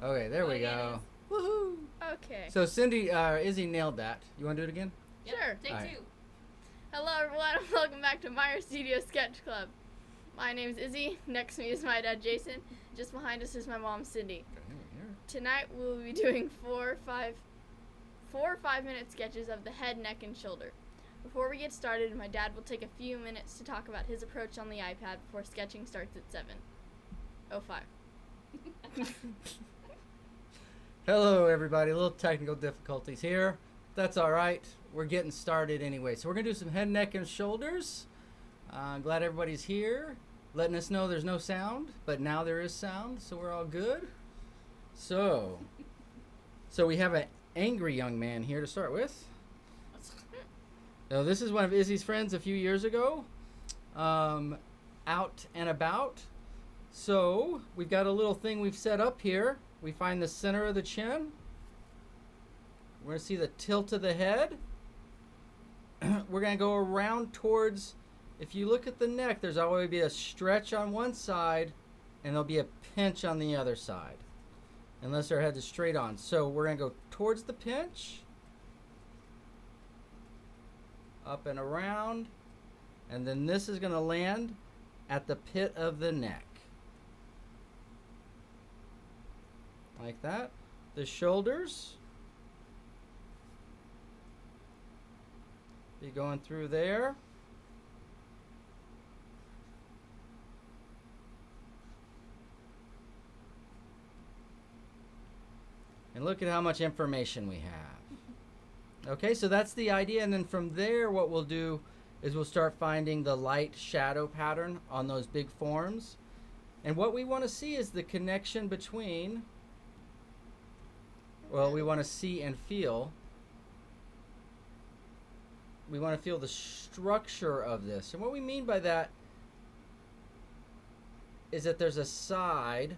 Okay, there we go. Woohoo! Okay. So Cindy, Izzy nailed that. You want to do it again? Yep, Sure. Take Alright. two. Hello, everyone, and welcome back to Meyer Studio Sketch Club. My name is Izzy. Next to me is my dad, Jason. Just behind us is my mom, Cindy. Tonight we will be doing four or 5 minute sketches of the head, neck, and shoulder. Before we get started, my dad will take a few minutes to talk about his approach on the iPad before sketching starts at 7:05. Hello, everybody. A little technical difficulties here. That's all right. We're getting started anyway. So we're going to do some head, neck, and shoulders. Glad everybody's here. Letting us know there's no sound, but now there is sound, so we're all good. So we have an angry young man here to start with. So this is one of Izzy's friends a few years ago. Out and about. So we've got a little thing we've set up here. We find the center of the chin. We're going to see the tilt of the head. We're going to go around towards, if you look at the neck, there's always be a stretch on one side and there'll be a pinch on the other side. Unless our head is straight on. So we're going to go towards the pinch. Up and around. And then this is going to land at the pit of the neck. Like that. The shoulders. Be going through there. And look at how much information we have. Okay, so that's the idea. And then from there, what we'll do is we'll start finding the light shadow pattern on those big forms. And what we want to see is the connection between, well, we want to see and feel. We want to feel the structure of this. And what we mean by that is that there's a side,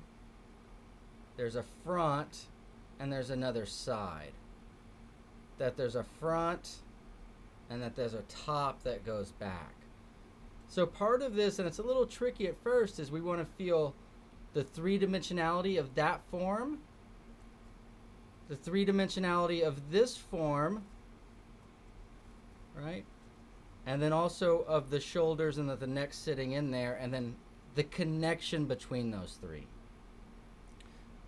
there's a front, and there's another side. That there's a front and that there's a top that goes back. So part of this, and it's a little tricky at first, is we want to feel the three-dimensionality of that form, the three-dimensionality of this form, right? And then also of the shoulders and the neck sitting in there, and then the connection between those three.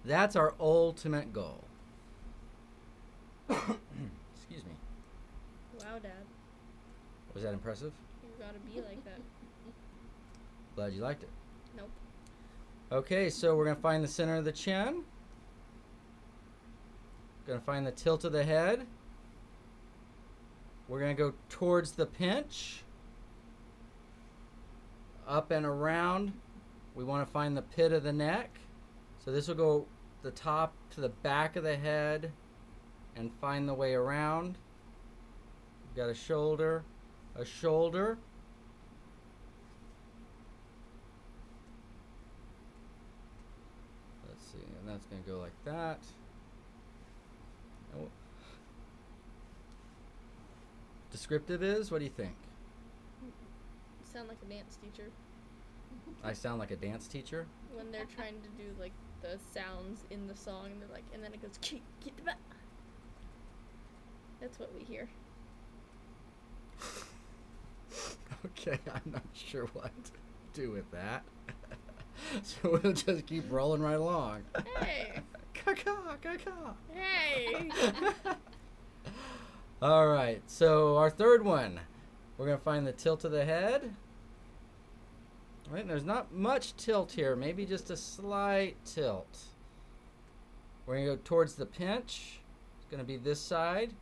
That's our ultimate goal. Excuse me. Wow, Dad. Was that impressive? You gotta be like that. Glad you liked it. Nope. Okay, so we're going to find the center of the chin. Going to find the tilt of the head. We're going to go towards the pinch. Up and around. We want to find the pit of the neck. So this will go the top to the back of the head and find the way around. We've got a shoulder. Let's see, and that's going to go like that. Oh. Descriptive is? What do you think? You sound like a dance teacher I sound like a dance teacher? when they're trying to do like the sounds in the song, and they're like, and then it goes, get the back. That's what we hear. Okay, I'm not sure what to do with that. So we'll just keep rolling right along. Hey, Caw. hey. All right, so our third one. We're going to find the tilt of the head. All right, and there's not much tilt here, maybe just a slight tilt. We're going to go towards the pinch. It's going to be this side.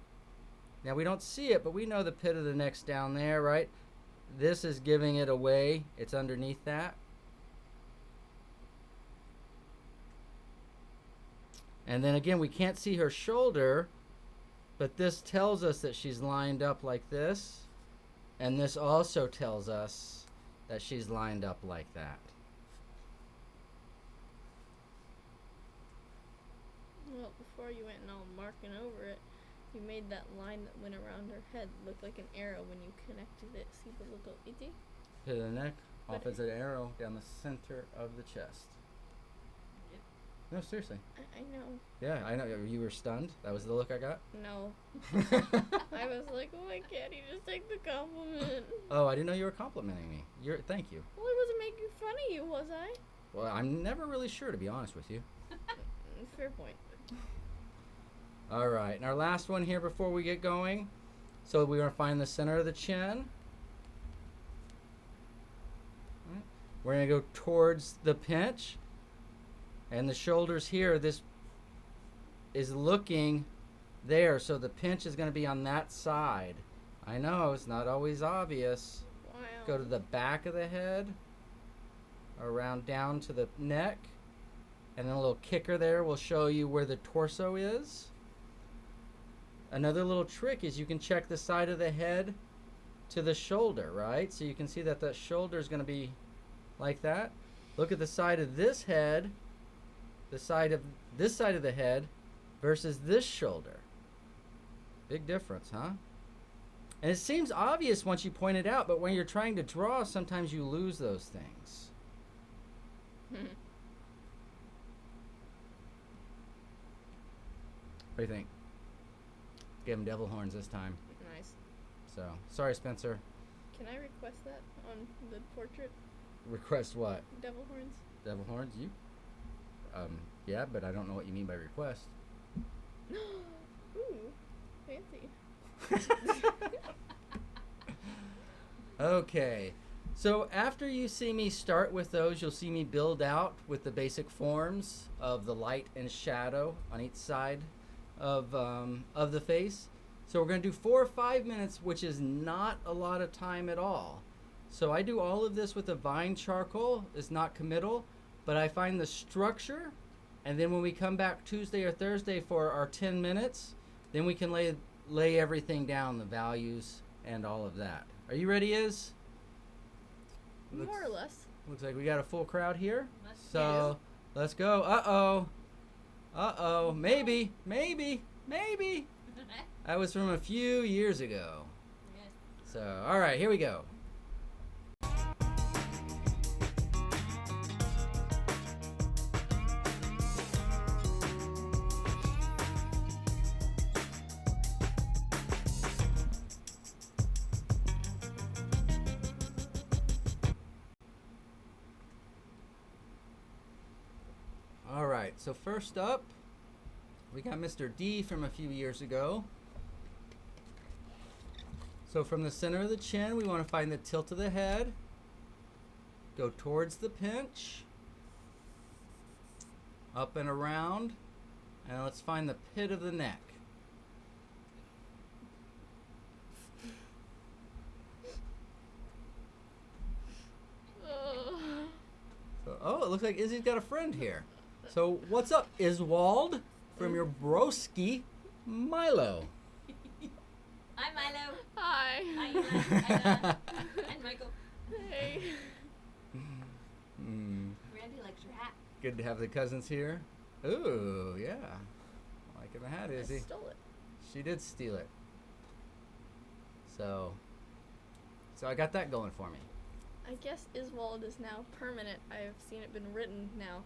Now we don't see it, but we know the pit of the neck's down there, right? This is giving it away. It's underneath that. And then again, we can't see her shoulder, but this tells us that she's lined up like this. And this also tells us that she's lined up like that. Well, before you went and all marking over it, you made that line that went around her head look like an arrow when you connected it. See the little itty? Pit of the neck, off as an arrow down the center of the chest. No, seriously. I know. Yeah, I know. You were stunned? That was the look I got? No. I was like, why can't he just take the compliment? Oh, I didn't know you were complimenting me. Thank you. Well, I wasn't making fun of you, was I? Well, I'm never really sure, to be honest with you. Fair point. All right, and our last one here before we get going. So we're going to find the center of the chin. We're going to go towards the pinch. And the shoulders here, this is looking there. So the pinch is going to be on that side. I know, it's not always obvious. Wow. Go to the back of the head. Around down to the neck. And then a little kicker there will show you where the torso is. Another little trick is you can check the side of the head to the shoulder, right? So you can see that that shoulder is going to be like that. Look at the side of this head, the side of this side of the head versus this shoulder. Big difference, huh? And it seems obvious once you point it out, but when you're trying to draw, sometimes you lose those things. What do you think? Give him devil horns this time. Nice. So, sorry, Spencer. Can I request that on the portrait? Request what? Devil horns? Devil horns? You? Yeah, but I don't know what you mean by request. Ooh, fancy. Okay. So after you see me start with those, you'll see me build out with the basic forms of the light and shadow on each side of the face. So we're going to do 4 or 5 minutes, which is not a lot of time at all. So I do all of this with a vine charcoal. It's not committal, but I find the structure, and then when we come back Tuesday or Thursday for our 10 minutes, then we can lay everything down, the values and all of that. Are you ready, Iz? More or less. Looks like we got a full crowd here. Let's Let's go. Uh-oh. Uh-oh. Maybe. That was from a few years ago. Yes. So, all right, here we go. All right, so first up, we got Mr. D from a few years ago. So from the center of the chin, we want to find the tilt of the head. Go towards the pinch. Up and around. And let's find the pit of the neck. So, it looks like Izzy's got a friend here. So what's up, Iswald? From your broski, Milo. Hi, Milo. Hi. Hi, Eli. And Michael. Hey. Randy likes your hat. Good to have the cousins here. Ooh, yeah. Liking the hat, I Izzy. stole it. She did steal it. So I got that going for me. I guess Iswald is now permanent. I've seen it been written now.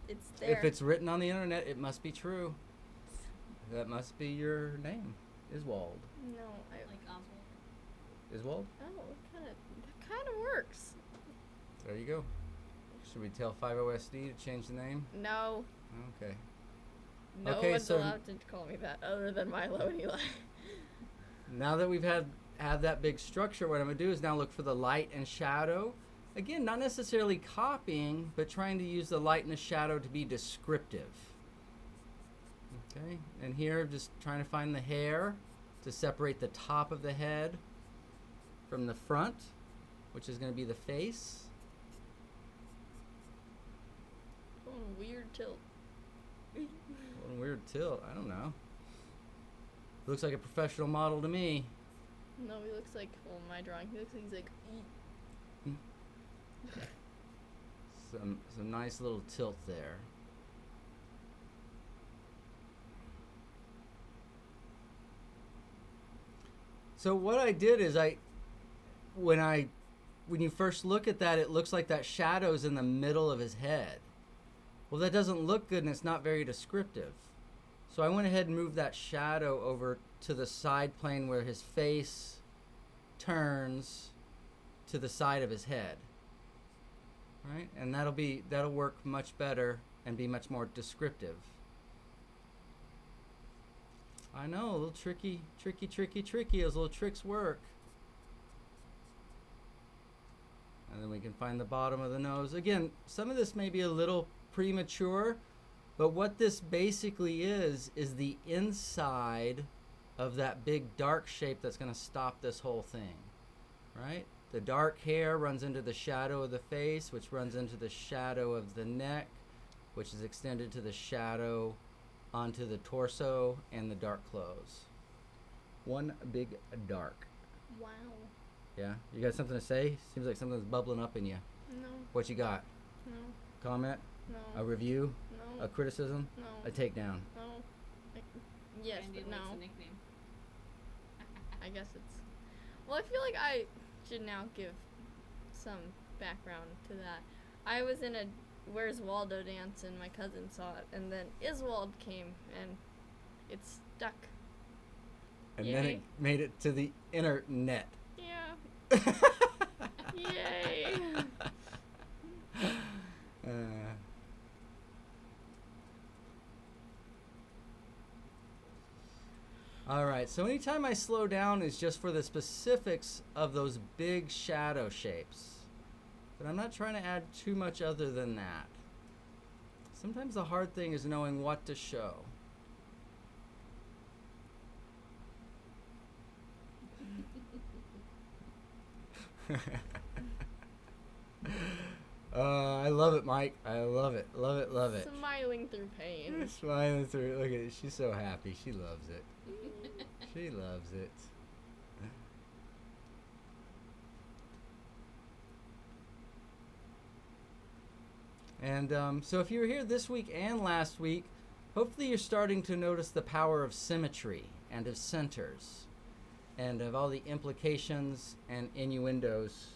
It's there. If it's written on the internet, it must be true. That must be your name, Iswald. No, Like Oswald. Iswald? Oh, that kind of works. There you go. Should we tell 50SD to change the name? No. Okay. No Okay, one's so- allowed to call me that other than Milo and Eli. Now that we've had that big structure, what I'm going to do is now look for the light and shadow. Again, not necessarily copying, but trying to use the light and the shadow to be descriptive. Okay, and here just trying to find the hair to separate the top of the head from the front, which is going to be the face. Weird tilt. What a weird tilt. I don't know. Looks like a professional model to me. No, he looks like, well, in my drawing, he looks like he's like, Some nice little tilt there. So what I did is when you first look at that, it looks like that shadow's in the middle of his head. Well, that doesn't look good and it's not very descriptive. So I went ahead and moved that shadow over to the side plane where his face turns to the side of his head. Right? And that'll work much better and be much more descriptive. I know, a little tricky. Those little tricks work. And then we can find the bottom of the nose. Again, some of this may be a little premature, but what this basically is the inside of that big dark shape that's going to stop this whole thing, right? The dark hair runs into the shadow of the face, which runs into the shadow of the neck, which is extended to the shadow onto the torso and the dark clothes. One big dark. Wow. Yeah? You got something to say? Seems like something's bubbling up in you. No. What you got? No. Comment? No. A review? No. A criticism? No. A takedown? No. Yes, Randy but likes no. a nickname. I guess it's. Well, I feel like I should now give some background to that. I was in a Where's Waldo dance and my cousin saw it, and then Iswald came and it stuck. And then it Yay. made it to the internet. Yeah. Yay. All right, so anytime I slow down is just for the specifics of those big shadow shapes. But I'm not trying to add too much other than that. Sometimes the hard thing is knowing what to show. I love it, Mike. I love it. Love it, love it. Smiling through pain. Smiling through it. Look at it. She's so happy. She loves it. She loves it. And so if you were here this week and last week, hopefully you're starting to notice the power of symmetry and of centers and of all the implications and innuendos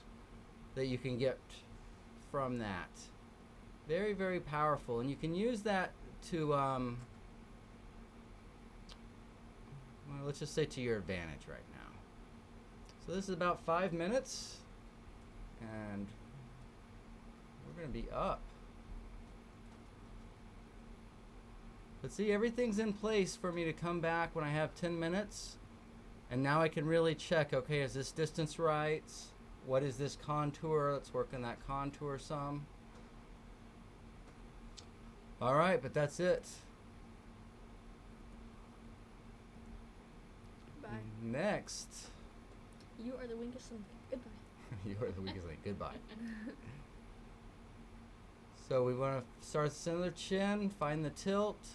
that you can get from that. Very, very powerful. And you can use that to, well, let's just say to your advantage right now. So this is about 5 minutes, and we're going to be up. But see, everything's in place for me to come back when I have 10 minutes. And now I can really check, okay, is this distance right? What is this contour? Let's work on that contour some. All right, but that's it. Bye. Next. You are the weakest link. Goodbye. You are the weakest link. Goodbye. So we want to start at the center of the chin, find the tilt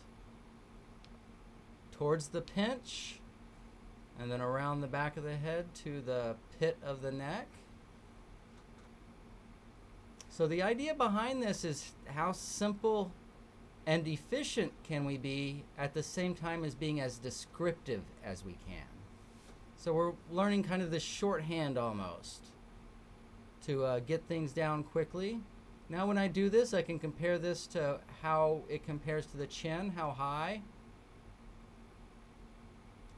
towards the pinch, and then around the back of the head to the pit of the neck. So the idea behind this is how simple and efficient can we be at the same time as being as descriptive as we can. So we're learning kind of this shorthand almost to get things down quickly. Now when I do this, I can compare this to how it compares to the chin, how high.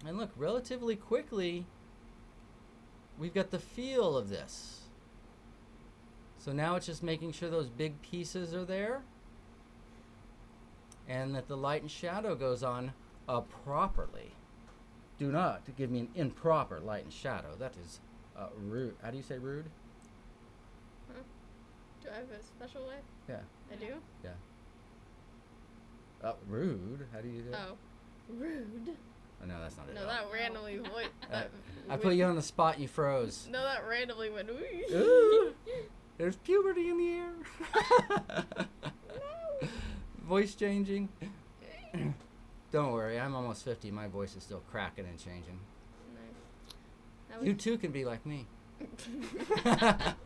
And look, relatively quickly, we've got the feel of this. So now it's just making sure those big pieces are there and that the light and shadow goes on properly. Do not give me an improper light and shadow. That is rude. How do you say rude? Huh? Do I have a special way? Yeah. I do? Yeah. Rude. How do you do it? Oh. Rude. Oh, no, that's not it. No, at that all. randomly I put you on the spot and you froze. No, that randomly went. Ooh. There's puberty in the air. No. Voice changing. Don't worry, I'm almost 50. My voice is still cracking and changing. Nice. You too can be like me. That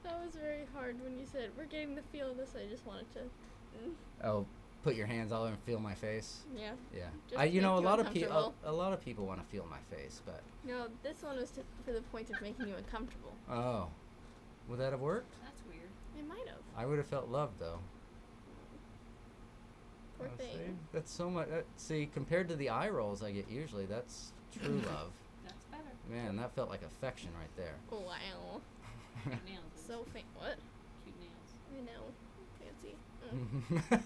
was very hard when you said, we're getting the feel of this. I just wanted to. Oh, put your hands all over and feel my face. Yeah. Yeah. Just You know, a make you lot of people, uncomfortable. a lot of people want to feel my face, but No, this one was for the point of making you uncomfortable. would that have worked? That's weird. It might have. I would have felt loved though. Poor Oh, thing. see? That's so much. See, compared to the eye rolls I get usually, that's true love. That's better. Man, that felt like affection right there. Wow. Cute nails. So what? Cute nails. I know. Fancy.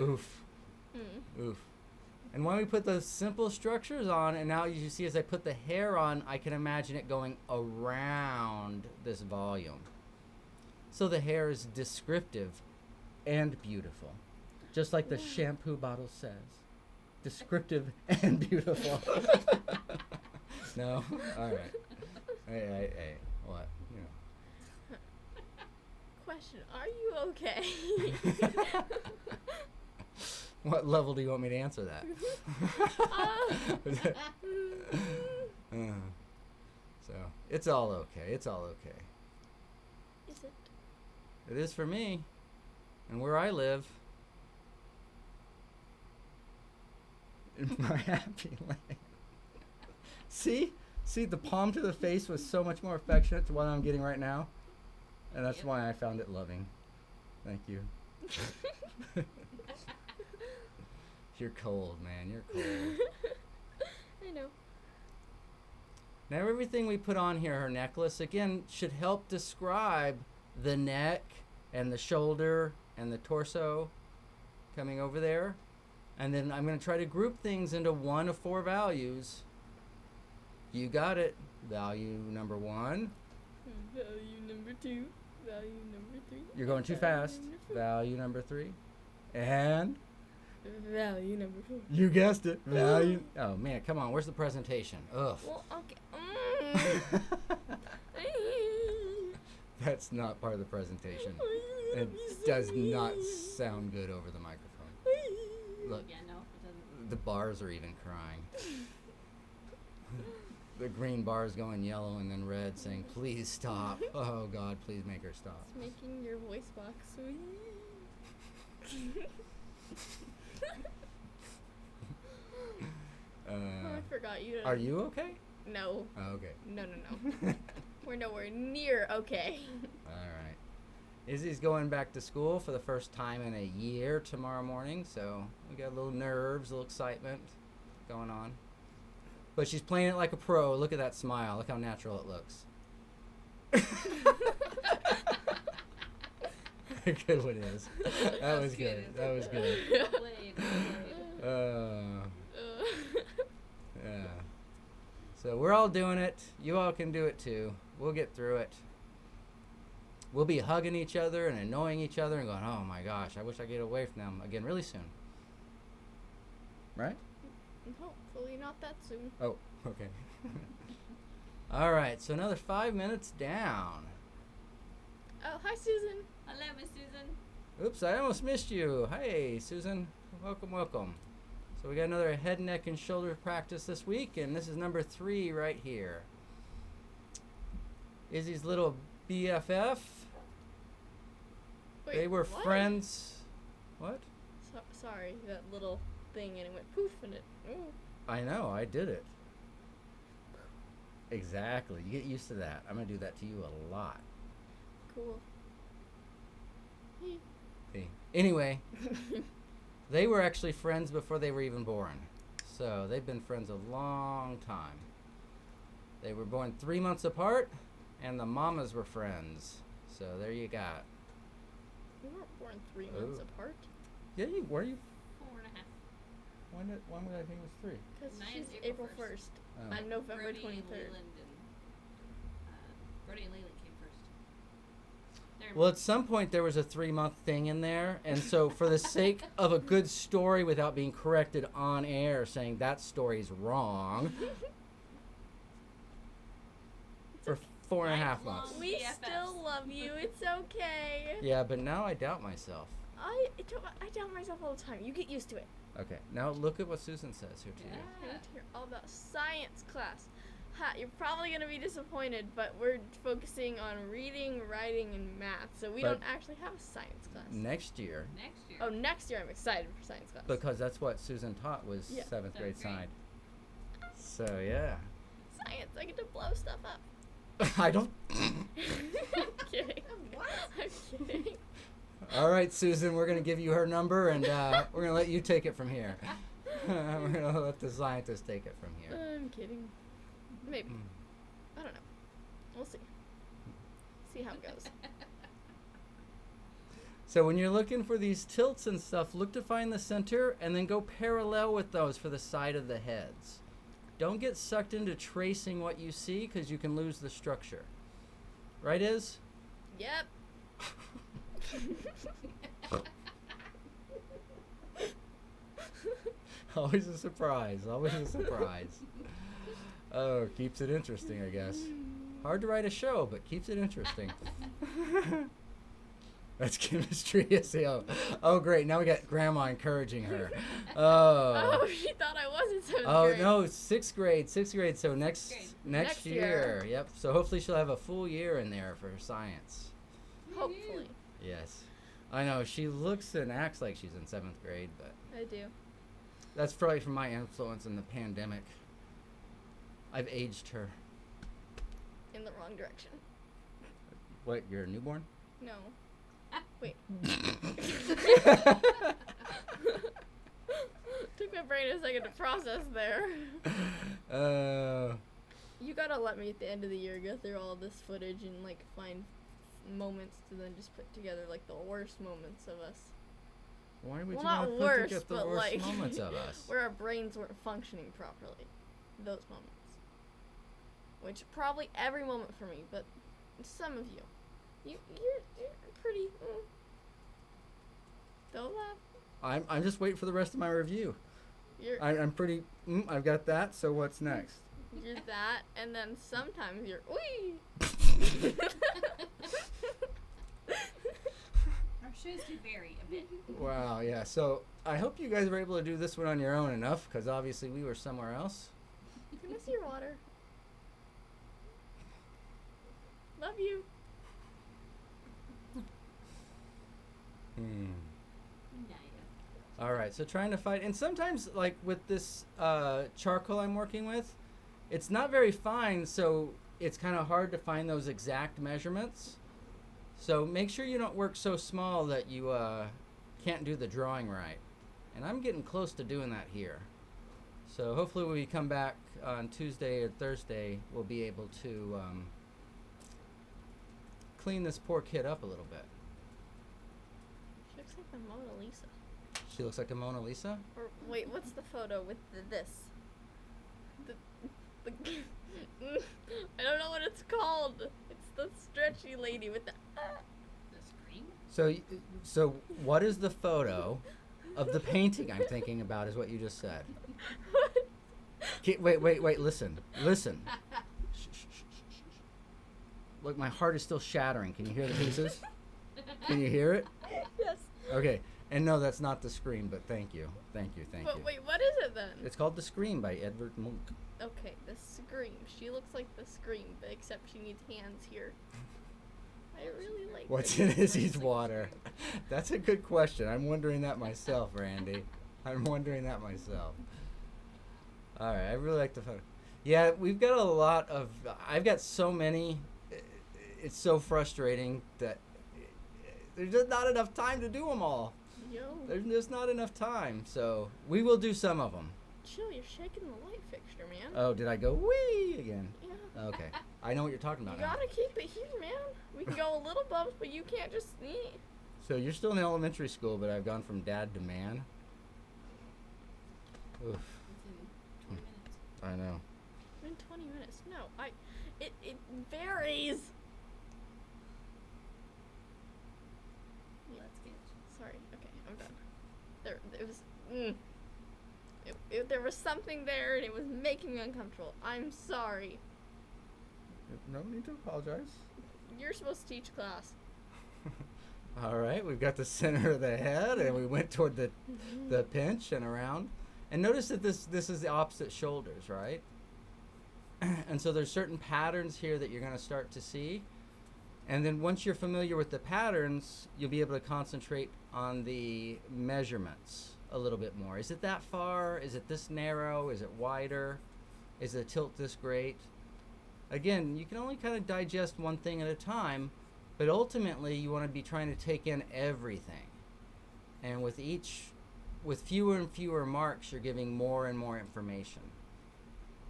Oof. Mm. Oof. And when we put those simple structures on, and now you see as I put the hair on, I can imagine it going around this volume. So the hair is descriptive and beautiful. Just like the shampoo bottle says. Descriptive and beautiful. No? Alright. Hey. What? You know. Question: are you okay? What level do you want me to answer that? So, it's all okay. It's all okay. Is it? It is for me. And where I live. In my happy land. See? See, the palm to the face was so much more affectionate to what I'm getting right now. And that's Yep. why I found it loving. Thank you. You're cold, man. You're cold. I know. Now everything we put on here, her necklace, again, should help describe the neck and the shoulder and the torso coming over there. And then I'm going to try to group things into 1 of 4 values. You got it. Value number 1. Value number 2. Value number 3. You're going too fast. Value number 3. And Value number 4. you guessed it. Value. Oh, man, come on. Where's the presentation? Ugh. Well, okay. That's not part of the presentation. It does not sound good over the microphone. Look, Yeah, no, it doesn't. the bars are even crying. The green bar is going yellow and then red saying, please stop. Oh, God, please make her stop. It's making your voice box sweet. I forgot you. Are you okay? No. Oh, okay. No. We're nowhere near okay. All right. Izzy's going back to school for the first time in a year tomorrow morning, so we got a little nerves, a little excitement going on. But she's playing it like a pro. Look at that smile. Look how natural it looks. Good one is. That was good. That was good. Well played, well played. Yeah. So we're all doing it. You all can do it too. We'll get through it. We'll be hugging each other and annoying each other and going, oh my gosh, I wish I could get away from them again really soon. Right? Hopefully not that soon. Oh, okay. All right, so another 5 minutes down. Oh, hi, Susan. Hello, Miss Susan. Oops, I almost missed you. Hey, Susan. Welcome. So we got another head, neck, and shoulder practice this week, and this is number 3 right here. Izzy's little BFF. Wait, They were what? friends. What? Sorry, that little thing and it went poof and it. Ooh. I know, I did it. Exactly. You get used to that. I'm going to do that to you a lot. Cool. Hey. Anyway, they were actually friends before they were even born. So they've been friends a long time. They were born 3 months apart, and the mamas were friends. So there you got. We weren't born 3 months Ooh. apart. Yeah, were you? 4.5. When would I think it was 3? Because Mine she's is April April 1st. Oh. I'm November Brody 23rd. and Leland Brody and Leland came first. They're Well, at some point there was a 3-month thing in there, and so for the sake of a good story without being corrected on air saying that story's wrong, for 4.5 Lifelong. months. We BFFs. still love you. It's okay. Yeah, but now I doubt myself. I doubt myself all the time. You get used to it. Okay, now look at what Susan says here to you. Yeah. I want to hear all about science class. Ha, you're probably going to be disappointed, but we're focusing on reading, writing, and math. So we But- don't actually have a science class. Next year, next year. Oh, next year I'm excited for science class. because that's what Susan taught was Yeah. 7th grade 7th grade. side. So yeah. Science, I get to blow stuff up. I don't. I'm kidding. What? I'm kidding. All right, Susan, we're going to give you her number, and we're going to let you take it from here. We're going to let the scientist take it from here. I'm kidding. Maybe. I don't know. We'll see. See how it goes. So when you're looking for these tilts and stuff, look to find the center and then go parallel with those for the side of the heads. Don't get sucked into tracing what you see because you can lose the structure. Right, Iz? Yep. Always a surprise. Always a surprise. Oh, keeps it interesting, I guess. Hard to write a show, but keeps it interesting. That's chemistry. Oh, great. Now we got Grandma encouraging her. Oh, she thought I was in 7th grade. Oh, no, 6th grade. 6th grade. So next Next year. year. Yep. So hopefully she'll have a full year in there for science. Hopefully. Yes. I know. She looks and acts like she's in 7th grade, but I do. that's probably from my influence in the pandemic. I've aged her. In the wrong direction. What, you're a newborn? No. Wait. Took my brain a second to process there. You gotta let me at the end of the year go through all this footage and like find moments to then just put together like the worst moments of us. Why would Well, you not want to worse, put together the but worst like moments of us? where our brains weren't functioning properly. Those moments. Which probably every moment for me, but some of you. You're pretty. Don't laugh. I'm just waiting for the rest of my review. I'm pretty. I've got that. So what's next? You're that, and then sometimes you're. Wee. Our shows do vary a bit. Wow. Yeah. So I hope you guys were able to do this one on your own enough, because obviously we were somewhere else. Can I see your water? Love you. All right, so trying to find, and sometimes like with this charcoal I'm working with, it's not very fine, so it's kind of hard to find those exact measurements. So make sure you don't work so small that you can't do the drawing right. And I'm getting close to doing that here. So hopefully when we come back on Tuesday or Thursday, we'll be able to clean this poor kid up a little bit. She looks like the Mona Lisa. She looks like a Mona Lisa? Or wait, what's the photo with this? The I don't know what it's called. It's the stretchy lady with the. The scream? So what is the photo of the painting I'm thinking about is what you just said. Wait, listen. Shh. Look, my heart is still shattering. Can you hear the pieces? Can you hear it? Yes. Okay. And no, that's not The Scream, but thank you. Thank you. But wait, what is it then? It's called The Scream by Edvard Munch. Okay, the Scream. She looks like the Scream, but except she needs hands here. I really like What's this. in Izzy's water? That's a good question. I'm wondering that myself, Randy. I'm wondering that myself. All right, I really like the photo. Yeah, we've got a lot of. I've got so many. It's so frustrating that there's just not enough time to do them all. Yo. There's just not enough time, so we will do some of them. Chill, you're shaking the light fixture, man. Oh, did I go wee again? Yeah. Okay, I know what you're talking You about now. gotta keep it here, man. We can go a little bumps, but you can't just. So you're still in elementary school, but I've gone from dad to man. Oof. It's in 20 minutes. I know. In 20 minutes. No, it varies. Let's get. Sorry. Okay, I'm done. It was. There was something there, and it was making me uncomfortable. I'm sorry. No need to apologize. You're supposed to teach class. All right, we've got the center of the head, and we went toward the pinch and around. And notice that this is the opposite shoulders, right? And so there's certain patterns here that you're going to start to see. And then once you're familiar with the patterns, you'll be able to concentrate on the measurements a little bit more. Is it that far? Is it this narrow? Is it wider? Is the tilt this great? Again, you can only kind of digest one thing at a time, But ultimately, you want to be trying to take in everything. And with fewer and fewer marks, you're giving more and more information.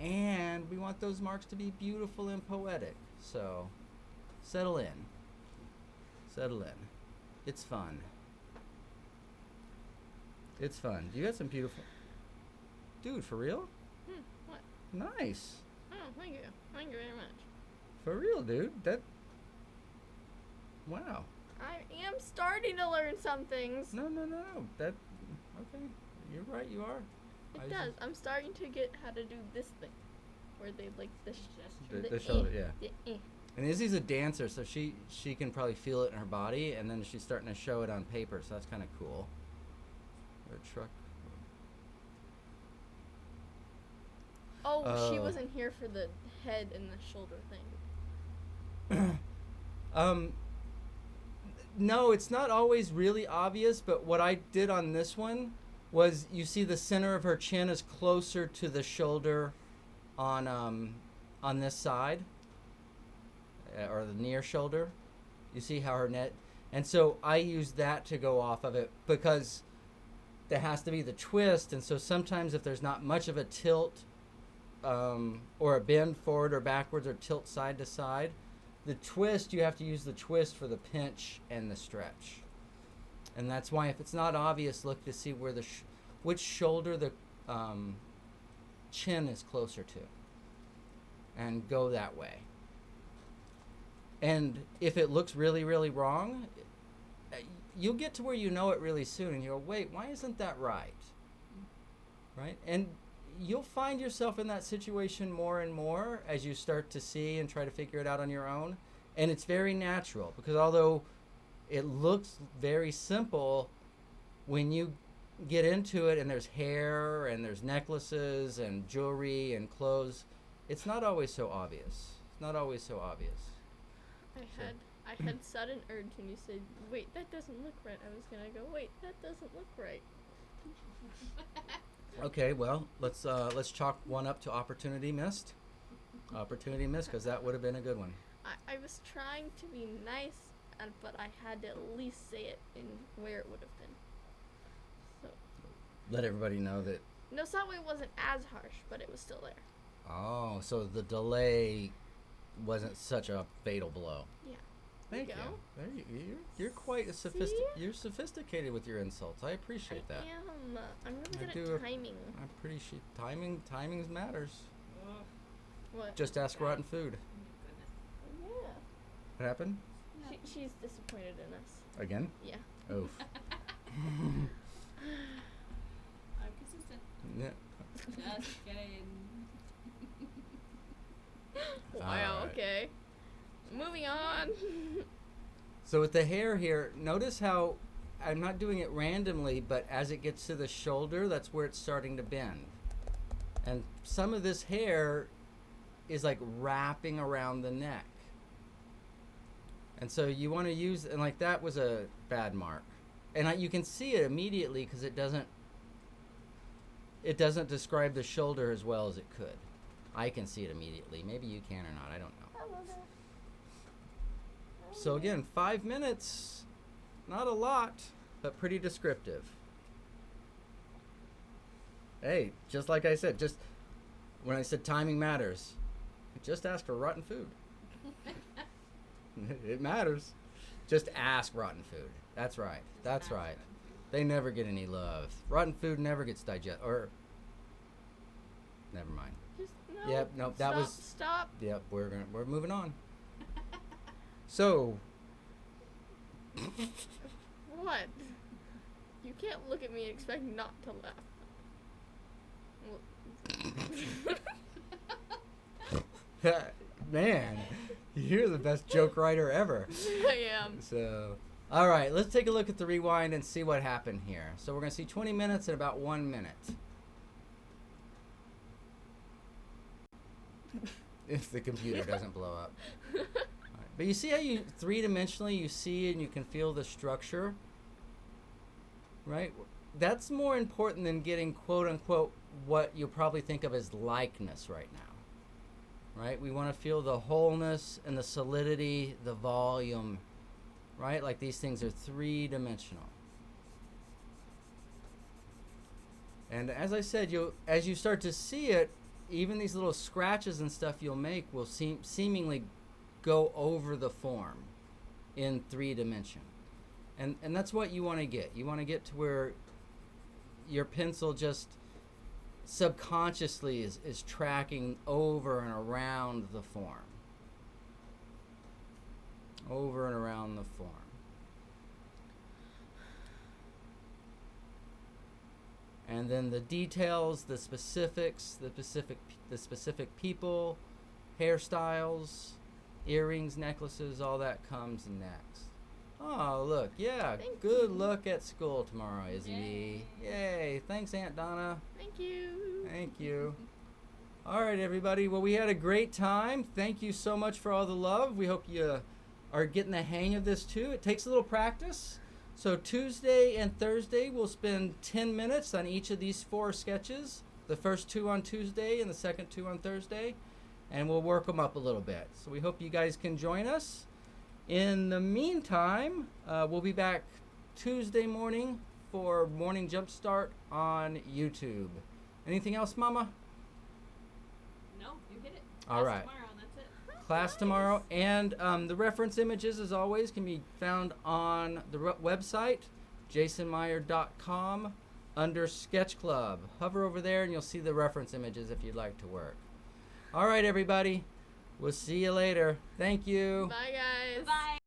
And we want those marks to be beautiful and poetic. So, settle in. Settle in. It's fun. It's fun. You got some beautiful... Dude, for real? What? Nice. Oh, thank you. Thank you very much. For real, dude. Wow. I am starting to learn some things. No. Okay. You're right, you are. It does. I'm starting to get how to do this thing. Where they like this gesture. The shoulder, yeah. The eh. And Izzy's a dancer, so she can probably feel it in her body, and then she's starting to show it on paper, so that's kind of cool. A truck. Oh, she wasn't here for the head and the shoulder thing. No, it's not always really obvious, but what I did on this one was you see the center of her chin is closer to the shoulder on this side, or the near shoulder. You see how her neck, and so I used that to go off of it because there has to be the twist, and so sometimes if there's not much of a tilt or a bend forward or backwards or tilt side to side, the twist, you have to use the twist for the pinch and the stretch. And that's why if it's not obvious, look to see where which shoulder the chin is closer to, and go that way. And if it looks really, really wrong, you'll get to where you know it really soon, and you go, wait, why isn't that right? Right? And you'll find yourself in that situation more and more as you start to see and try to figure it out on your own. And it's very natural, because although it looks very simple, when you get into it and there's hair and there's necklaces and jewelry and clothes, it's not always so obvious. It's not always so obvious. I had sudden urge when you said, wait, that doesn't look right. I was gonna go, wait, that doesn't look right. Okay, well, let's chalk one up to opportunity missed. Opportunity missed, because that would have been a good one. I was trying to be nice, but I had to at least say it in where it would have been. So. Let everybody know that. No, so that way it wasn't as harsh, but it was still there. Oh, so the delay wasn't such a fatal blow. Yeah. Thank you. There you're quite you're sophisticated with your insults. I appreciate that. I am. I'm really good at timing. I'm pretty sure timing matters. What? Just ask Rotten Food. Yeah. What happened? She's disappointed in us. Again? Yeah. Oof. I'm consistent. Yeah. Just kidding. Wow. Right. Okay. Moving on. So with the hair here, notice how I'm not doing it randomly, but as it gets to the shoulder, that's where it's starting to bend. And some of this hair is like wrapping around the neck. And so you want to use, and like that was a bad mark. And you can see it immediately because it doesn't describe the shoulder as well as it could. I can see it immediately. Maybe you can or not. I don't know. So again, 5 minutes, not a lot, but pretty descriptive. Hey, just like I said, just when I said timing matters, just ask for Rotten Food. It matters. Just ask Rotten Food. That's right. That's right. They never get any love. Rotten Food never gets digested. Or, never mind. Just no. Yep. Nope. That was. Stop. Yep. We're moving on. So. What? You can't look at me and expect not to laugh. Man, you're the best joke writer ever. I am. So, all right, let's take a look at the rewind and see what happened here. So we're going to see 20 minutes and about 1 minute. If the computer doesn't blow up. All right. But you see how you three-dimensionally you see and you can feel the structure? Right? That's more important than getting quote-unquote what you'll probably think of as likeness right now. Right? We want to feel the wholeness and the solidity, the volume right? Like these things are three-dimensional. And as I said, as you start to see it, even these little scratches and stuff you'll make will seemingly go over the form in 3 dimension. And that's what you want to get. You want to get to where your pencil just subconsciously is tracking over and around the form. Over and around the form. And then the details, the specifics, the specific people, hairstyles, earrings, necklaces, all that comes next. Oh, look, yeah, Thank good you. luck at school tomorrow, Izzy. Yay. Thanks, Aunt Donna. Thank you. Thank you. All right, everybody. Well, we had a great time. Thank you so much for all the love. We hope you are getting the hang of this too. It takes a little practice. So Tuesday and Thursday, we'll spend 10 minutes on each of these 4 sketches. The first 2 on Tuesday and the second 2 on Thursday. And we'll work them up a little bit. So we hope you guys can join us. In the meantime, we'll be back Tuesday morning for Morning Jumpstart on YouTube. Anything else, Mama? No, you hit it. All Class right. Tomorrow, and that's it. Class tomorrow. And the reference images, as always, can be found on the website, jasonmeyer.com, under Sketch Club. Hover over there and you'll see the reference images if you'd like to work. All right, everybody. We'll see you later. Thank you. Bye, guys. Bye.